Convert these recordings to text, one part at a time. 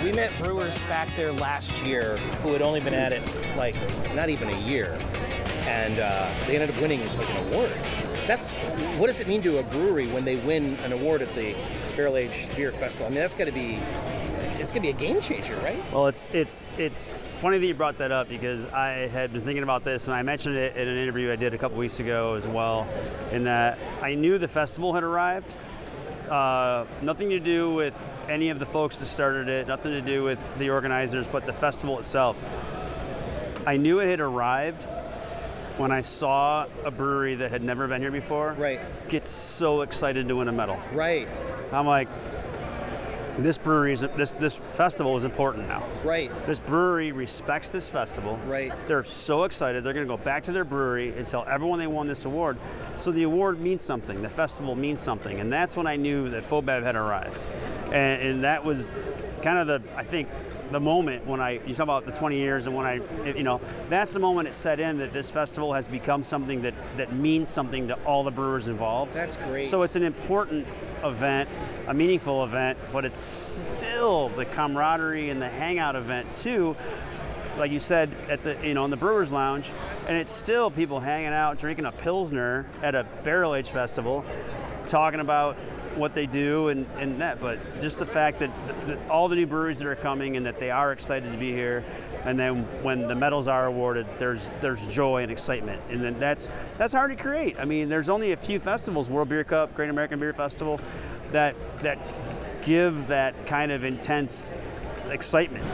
We met brewers back there last year who had only been at it like not even a year, and they ended up winning like an award. What does it mean to a brewery when they win an award at the Barrel Aged Beer Festival? I mean, it's gonna be a game changer, right? Well, it's funny that you brought that up, because I had been thinking about this, and I mentioned it in an interview I did a couple weeks ago as well, in that I knew the festival had arrived. Nothing to do with any of the folks that started it, nothing to do with the organizers, but the festival itself. I knew it had arrived when I saw a brewery that had never been here before get so excited to win a medal. Right. I'm like, this festival is important now. Right. This brewery respects this festival. Right. They're so excited. They're going to go back to their brewery and tell everyone they won this award. So the award means something. The festival means something. And that's when I knew that FoBAB had arrived. And that was kind of the moment when you talk about the 20 years, and when that's the moment it set in that this festival has become something that means something to all the brewers involved. That's great. So it's an important event, a meaningful event, but it's still the camaraderie and the hangout event too, like you said, at the in the Brewers Lounge, and it's still people hanging out, drinking a Pilsner at a barrel age festival, talking about what they do and that. But just the fact that all the new breweries that are coming and that they are excited to be here, and then when the medals are awarded, there's joy and excitement, and then that's hard to create. I mean, there's only a few festivals, World Beer Cup, Great American Beer Festival, that give that kind of intense excitement,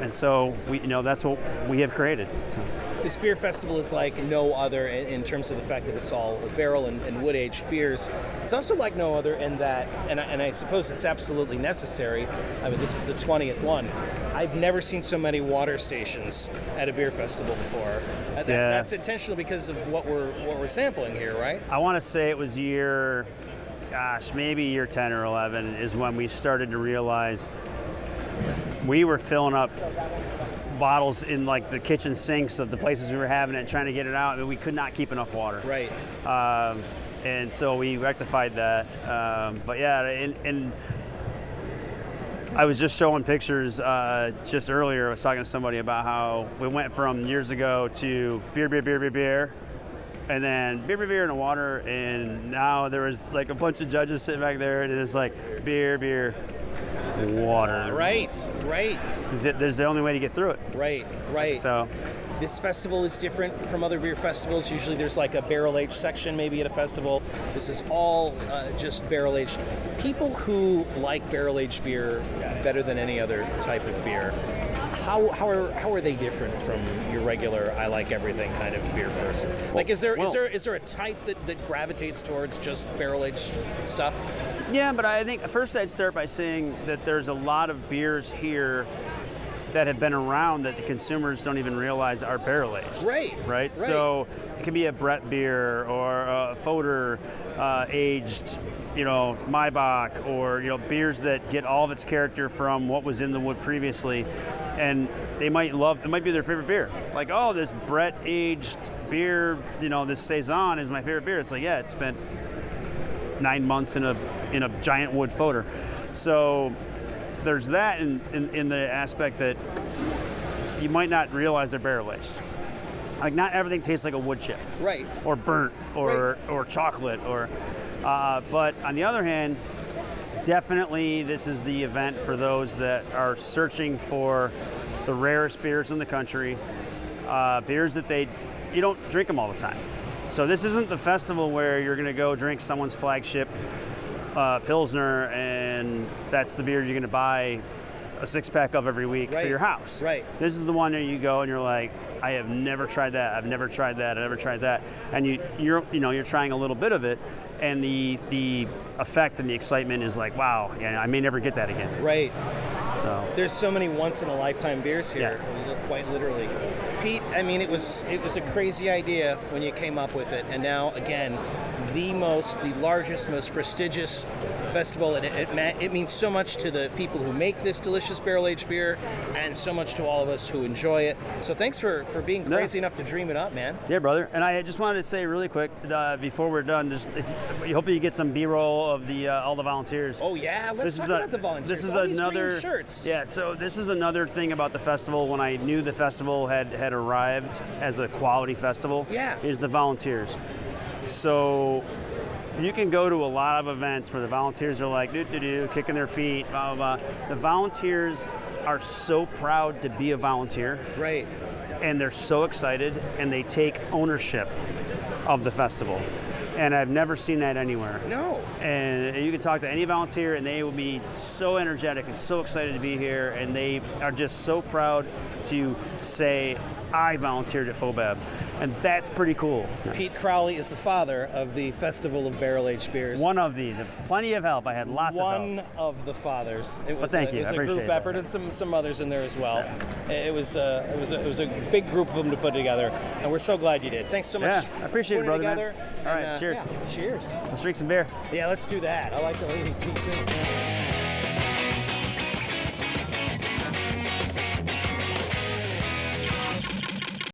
and so that's what we have created. So. This beer festival is like no other in terms of the fact that it's all barrel and wood-aged beers. It's also like no other in that, and I suppose it's absolutely necessary. I mean, this is the 20th one. I've never seen so many water stations at a beer festival before. That's intentional because of what we're sampling here, right? I want to say it was maybe year 10 or 11 is when we started to realize we were filling up bottles in like the kitchen sinks of the places we were having it, trying to get it out, and we could not keep enough water. Right. And so we rectified that. But yeah, and I was just showing pictures just earlier. I was talking to somebody about how we went from years ago to beer, and then beer in the water, and now there was like a bunch of judges sitting back there, and it's like beer, water. Right. There's the only way to get through it. Right. So this festival is different from other beer festivals. Usually there's like a barrel-aged section maybe at a festival. This is all just barrel-aged. People who like barrel-aged beer better than any other type of beer, how are they different from your regular I like everything kind of beer person? Like is there a type that gravitates towards just barrel-aged stuff? Yeah, but I think first I'd start by saying that there's a lot of beers here that have been around that the consumers don't even realize are barrel aged. Right. So it can be a Brett beer or a Foder aged, Maibach, or beers that get all of its character from what was in the wood previously, and it might be their favorite beer. Like, oh, this Brett aged beer, this Saison is my favorite beer. It's like, yeah, it spent 9 months in a giant wood Foder. So there's that in the aspect that you might not realize they're barrel aged. Like, not everything tastes like a wood chip, right? Or burnt, or chocolate, or. But on the other hand, definitely this is the event for those that are searching for the rarest beers in the country, beers that you don't drink them all the time. So this isn't the festival where you're going to go drink someone's flagship Pilsner, and that's the beer you're going to buy a 6-pack of every week for your house. Right. This is the one where you go and you're like, I have never tried that. I've never tried that. I've never tried that. And you're trying a little bit of it, and the effect and the excitement is like, wow, I may never get that again. Right. So there's so many once in a lifetime beers here, quite literally. Pete, I mean, it was a crazy idea when you came up with it, and now again, the largest, most prestigious festival, and it means so much to the people who make this delicious barrel-aged beer, and so much to all of us who enjoy it. So thanks for being crazy enough to dream it up, man. Yeah, brother. And I just wanted to say really quick before we're done, hopefully you get some B-roll of the all the volunteers. Oh yeah, let's talk about the volunteers. This is all another these green shirts. Yeah. So this is another thing about the festival. When I knew the festival had arrived as a quality festival, is the volunteers. So you can go to a lot of events where the volunteers are like kicking their feet, blah blah blah. The volunteers are so proud to be a volunteer, right? And they're so excited, and they take ownership of the festival. And I've never seen that anywhere. No. And you can talk to any volunteer, and they will be so energetic and so excited to be here, and they are just so proud to say, I volunteered at FoBAB. And that's pretty cool. Pete Crowley is the father of the Festival of Barrel-Aged Beers. One of plenty of help. I had lots of help. One of the fathers. It was, thank you. It was I a appreciate group effort, and some others in there as well. It was a big group of them to put together, and we're so glad you did. Thanks so much. Yeah, I appreciate it, brother. Man. Together. All right, cheers. Yeah, cheers. Let's drink some beer. Yeah, let's do that. I like the lady.